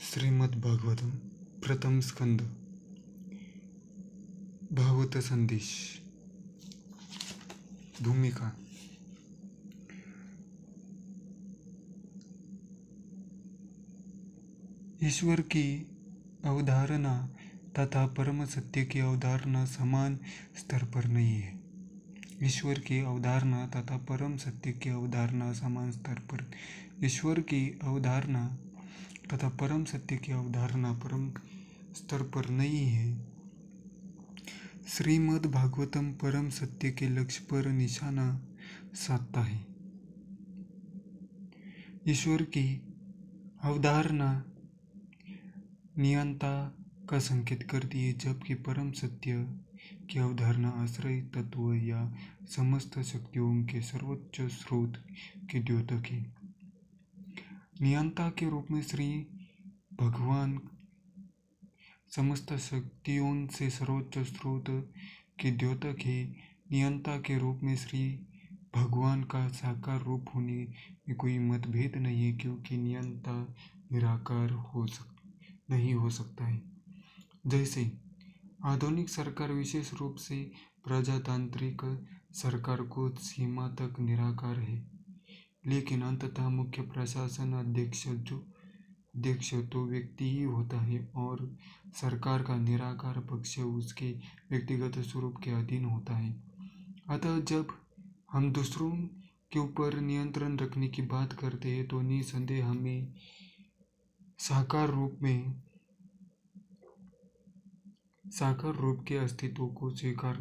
श्रीमद् भागवतम प्रथम स्कंद भागवत संदेश। भूमिका। ईश्वर की अवधारणा तथा परम सत्य की अवधारणा समान स्तर पर नहीं है। ईश्वर की अवधारणा तथा परम सत्य की अवधारणा समान स्तर पर ईश्वर की अवधारणा तथा परम सत्य की अवधारणा परम स्तर पर नहीं है। श्रीमद् भागवतम परम सत्य के लक्ष्य पर निशाना साधता है। ईश्वर की अवधारणा नियंता का संकेत करती है, जबकि परम सत्य की अवधारणा आश्रय तत्व या समस्त शक्तियों के सर्वोच्च स्रोत के द्योतक है। नियंता के रूप में श्री भगवान समस्त शक्तियों से सर्वोच्च स्रोत के द्योतक है। नियंता के रूप में श्री भगवान का साकार रूप होने में कोई मतभेद नहीं है, क्योंकि नियंता निराकार नहीं हो सकता है। जैसे आधुनिक सरकार विशेष रूप से प्रजातांत्रिक सरकार को सीमा तक निराकार है, लेकिन अंततः मुख्य प्रशासन अध्यक्ष तो व्यक्ति ही होता है और सरकार का निराकार पक्ष उसके व्यक्तिगत स्वरूप के अधीन होता है। अतः जब हम दूसरों के ऊपर नियंत्रण रखने की बात करते हैं तो निसंदेह हमें साकार रूप के अस्तित्व को स्वीकार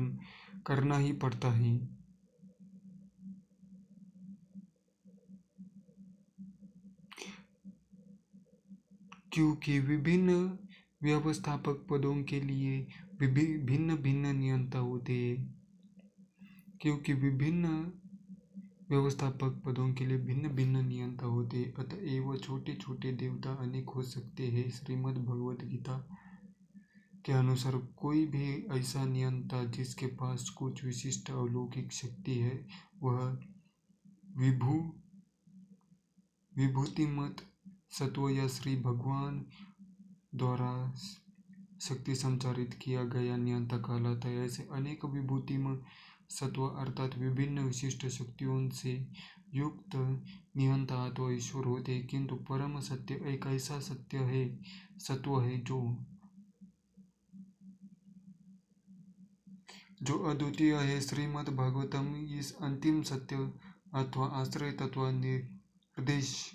करना ही पड़ता है। क्योंकि विभिन्न व्यवस्थापक पदों के लिए भिन्न भिन्न नियंता होते हैं। अतएव छोटे छोटे देवता अनेक हो सकते हैं। श्रीमद् भगवद गीता के अनुसार कोई भी ऐसा नियंता जिसके पास कुछ विशिष्ट अलौकिक शक्ति है, वह विभूतिमत सत्व या श्री भगवान द्वारा शक्ति संचारित किया गया नियंता कहलाता है। ऐसे अनेक विभूतिमत सत्व अर्थात विभिन्न विशिष्ट शक्तियों से युक्त नियंता अथवा ईश्वर होते हैं, किंतु परम सत्य एक ऐसा सत्व है जो अद्वितीय है। श्रीमद् भागवतम इस अंतिम सत्य अथवा आश्रय तत्व निर्देश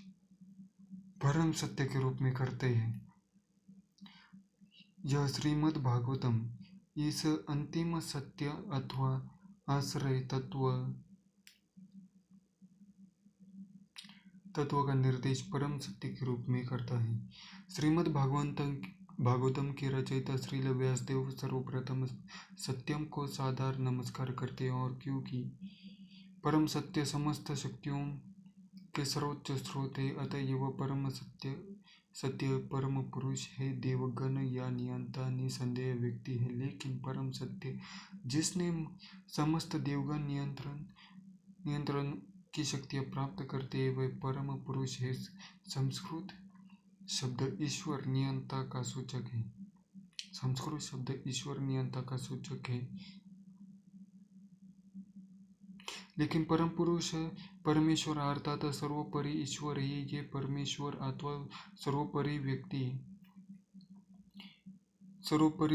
परम सत्य के रूप में करते हैं। यह श्रीमद् भागवतम इस अंतिम सत्य अथवा आश्रय तत्व का निर्देश परम सत्य के रूप में करता है। श्रीमद् भागवतम के रचयिता श्रील व्यासदेव सर्वप्रथम सत्यम को सादर नमस्कार करते हैं, और क्योंकि परम सत्य समस्त शक्तियों के सर्वोच्च स्रोत है, अतएव परम सत्य परम पुरुष है। देवगण या नियंता निसंदेह व्यक्ति है, लेकिन परम सत्य जिसने समस्त देवगण नियंत्रण की शक्तियाँ प्राप्त करते हैं, वह परम पुरुष है। संस्कृत शब्द ईश्वर नियंता का सूचक है, लेकिन परम पुरुष परमेश्वर अर्थात सर्वोपरि ईश्वर है। ये परमेश्वर अथवा सर्वोपरि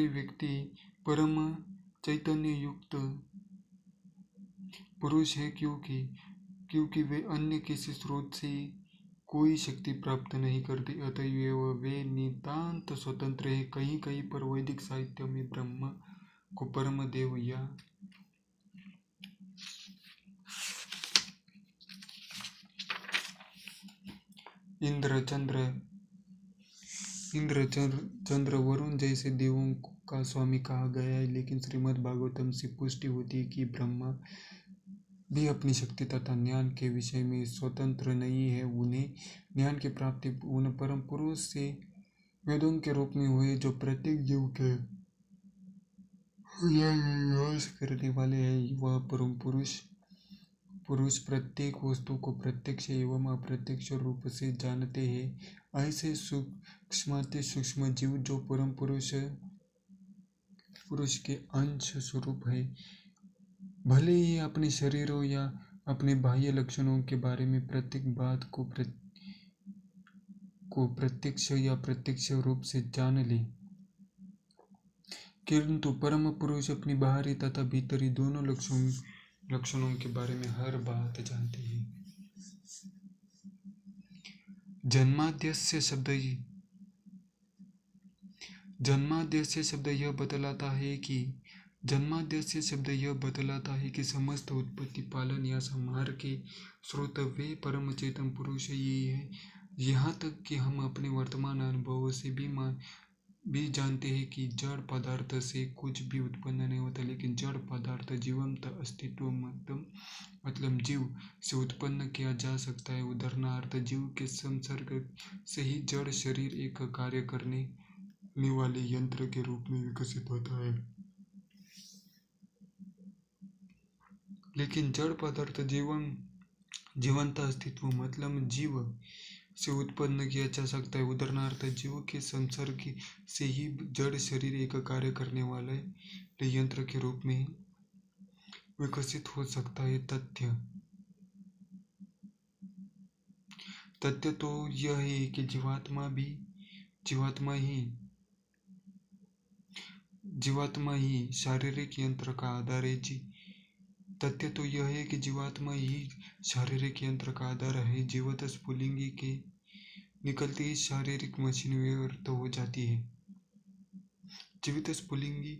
व्यक्ति परम चैतन्य युक्त पुरुष है, क्योंकि वे अन्य किसी स्रोत से कोई शक्ति प्राप्त नहीं करते, अतएव वे नितांत स्वतंत्र है। कहीं पर वैदिक साहित्य में ब्रह्मा को परम देव या इंद्र, चंद्र, वरुण जैसे देवों का स्वामी कहा गया है, लेकिन श्रीमद् भागवतम से पुष्टि होती है कि ब्रह्मा भी अपनी शक्ति तथा ज्ञान के विषय में स्वतंत्र नहीं है। उन्हें ज्ञान की प्राप्ति उन परम पुरुष से वेदों के रूप में हुए, जो प्रत्येक जीव के निवास करने वाले हैं। वह परम पुरुष पुरुष प्रत्येक वस्तु को प्रत्यक्ष एवं अप्रत्यक्ष रूप से जानते हैं। ऐसे सूक्ष्माति सूक्ष्म जीव जो परम पुरुष के अंश स्वरूप है, भले ही अपने शरीरों या अपने बाह्य लक्षणों के बारे में प्रत्येक बात को प्रत्यक्ष या प्रत्यक्ष रूप से जान ले, किंतु परम पुरुष अपनी बाहरी तथा भीतरी दोनों लक्षणों के बारे में हर बात जानते हैं। जन्माद्यस्य शब्द यह बतलाता है कि समस्त उत्पत्ति, पालन या संहार के स्रोत वे परम चेतन पुरुष ही है। यहाँ तक कि हम अपने वर्तमान अनुभवों से भी जानते हैं कि जड़ पदार्थ से कुछ भी उत्पन्न नहीं होता, लेकिन जड़ पदार्थ जीवंत अस्तित्व मतलब जीव से उत्पन्न किया जा सकता है। उदाहरणार्थ, जीव के संसर्ग से ही जड़ शरीर एक कार्य करने वाले यंत्र के रूप में विकसित होता है। लेकिन जड़ पदार्थ जीवंत अस्तित्व मतलब जीव से उत्पन्न किया जा सकता है। उदाहरणार्थ, जीव के संसर्ग से ही जड़ शरीर एक कार्य करने वाले यंत्र के रूप में विकसित हो सकता है। तथ्य तो यह है कि जीवात्मा ही शारीरिक यंत्र का आधार है। तथ्य तो यह है कि जीवात्मा ही शारीरिक यंत्र का आधार है। जीवत स्फुलिंगी के निकलते ही शारीरिक मशीन व्यर्थ हो जाती है। जीवित स्फुलिंगी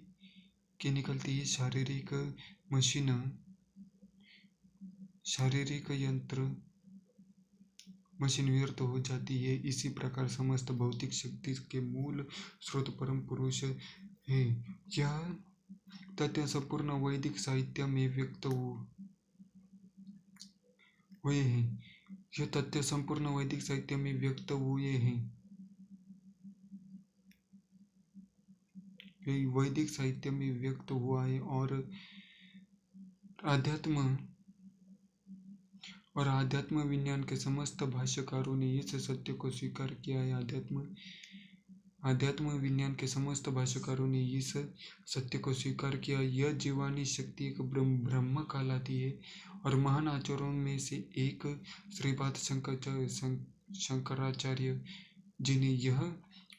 के निकलते ही शारीरिक यंत्र मशीन व्यर्थ हो जाती है। इसी प्रकार समस्त भौतिक शक्ति के मूल स्रोत परम पुरुष है। यह तथ्य संपूर्ण वैदिक साहित्य में व्यक्त हुए हैं। वैदिक साहित्य में व्यक्त हुआ है और आध्यात्म विज्ञान के समस्त भाष्यकारों ने इस सत्य को स्वीकार किया है। आध्यात्म विज्ञान के समस्त भाष्यकारों ने इस सत्य को स्वीकार किया। यह जीवानी शक्ति एक ब्रह्म कहलाती है और महान आचार्यों में से एक श्रीपाद शंकराचार्य जी ने यह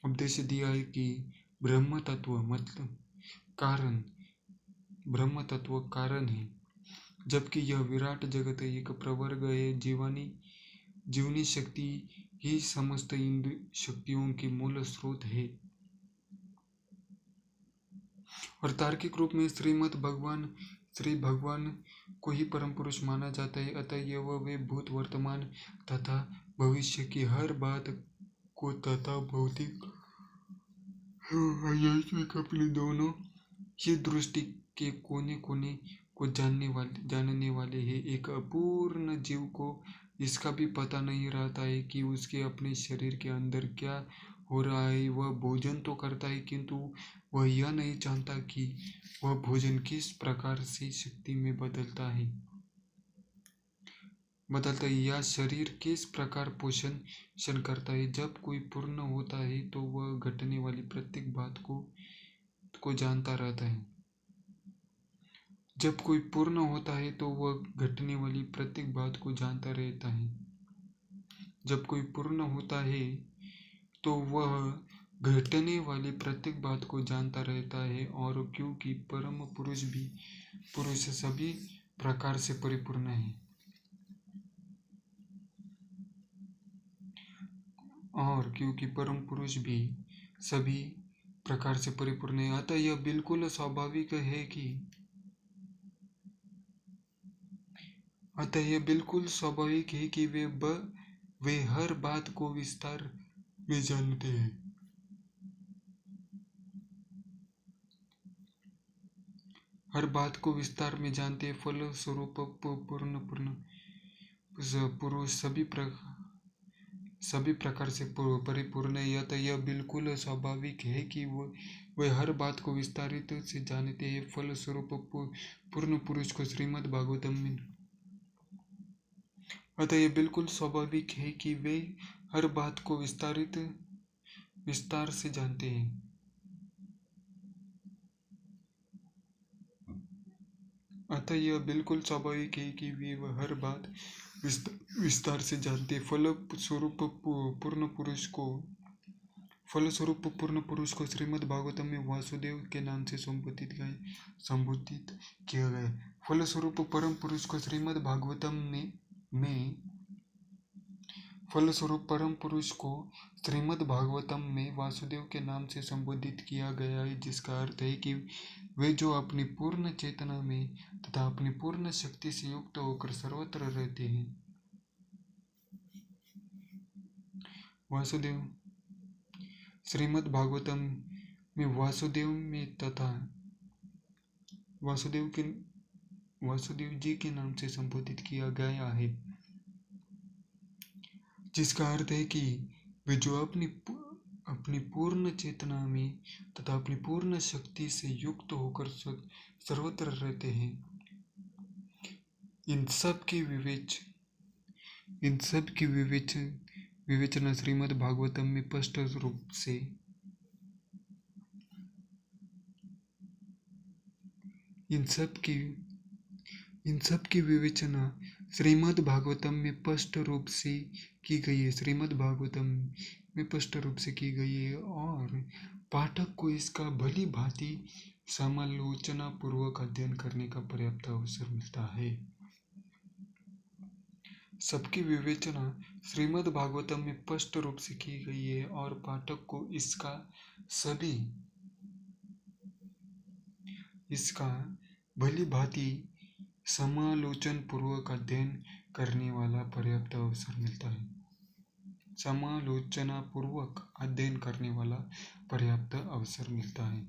उपदेश दिया है कि ब्रह्म तत्व कारण है, जबकि यह विराट जगत एक प्रवर्ग है। जीवनी शक्ति ही समस्त इंद्रिय शक्तियों की मूल स्रोत है और तार्किक रूप में श्री भगवान को ही परम पुरुष माना जाता है। अतः वे भूत, वर्तमान तथा भविष्य की हर बात को तथा भौतिक अपनी दोनों ही दृष्टि के कोने को जानने वाले हैं। एक अपूर्ण जीव को इसका भी पता नहीं रहता है कि उसके अपने शरीर के अंदर क्या हो रहा है। वह भोजन तो करता है, किंतु वह यह नहीं जानता कि वह भोजन किस प्रकार से शक्ति में बदलता है या शरीर किस प्रकार पोषण करता है। जब कोई पूर्ण होता है तो वह घटने वाली प्रत्येक बात को जानता रहता है। जब कोई पूर्ण होता है तो वह घटने वाली प्रत्येक बात को जानता रहता है। जब कोई पूर्ण होता है तो वह घटने वाली प्रत्येक बात को जानता रहता है। और क्योंकि परम पुरुष सभी प्रकार से परिपूर्ण है अतः यह बिल्कुल स्वाभाविक है कि वे हर बात को विस्तार में जानते हैं। फलस्वरूप पुरुष सभी प्रकार से परिपूर्ण है। अतः यह बिल्कुल स्वाभाविक है कि वे हर बात को विस्तारित से जानते हैं। फलस्वरूप पूर्ण पुरुष को श्रीमद् भागवतम में अतः यह बिल्कुल स्वाभाविक है कि वे हर बात को विस्तार से जानते हैं। अतः यह बिल्कुल स्वाभाविक है कि वे वह हर बात विस्तार से जानते। फलस्वरूप पूर्ण पुरुष को श्रीमद् भागवतम में वासुदेव के नाम से संबोधित किया गया। फलस्वरूप परम पुरुष को श्रीमद् भागवतम में वासुदेव के नाम से संबोधित किया गया है, जिसका अर्थ है कि वे जो अपनी पूर्ण चेतना में तथा अपनी पूर्ण शक्ति से युक्त होकर सर्वत्र रहते हैं। श्रीमद् भागवतम में वासुदेव जी के नाम से संबोधित किया गया है, जिसका अर्थ है कि वे जो अपनी पूर्ण चेतना में तथा अपनी पूर्ण शक्ति से युक्त होकर सर्वत्र रहते हैं। इन सब की विवेचना श्रीमद् भागवतम में स्पष्ट रूप से की गई है। और पाठक को इसका भली भांति समालोचना पूर्वक अध्ययन करने का पर्याप्त अवसर मिलता है। सबकी विवेचना श्रीमद् भागवतम में स्पष्ट रूप से की गई है और पाठक को इसका भली भांति समालोचना पूर्वक अध्ययन करने वाला पर्याप्त अवसर मिलता है।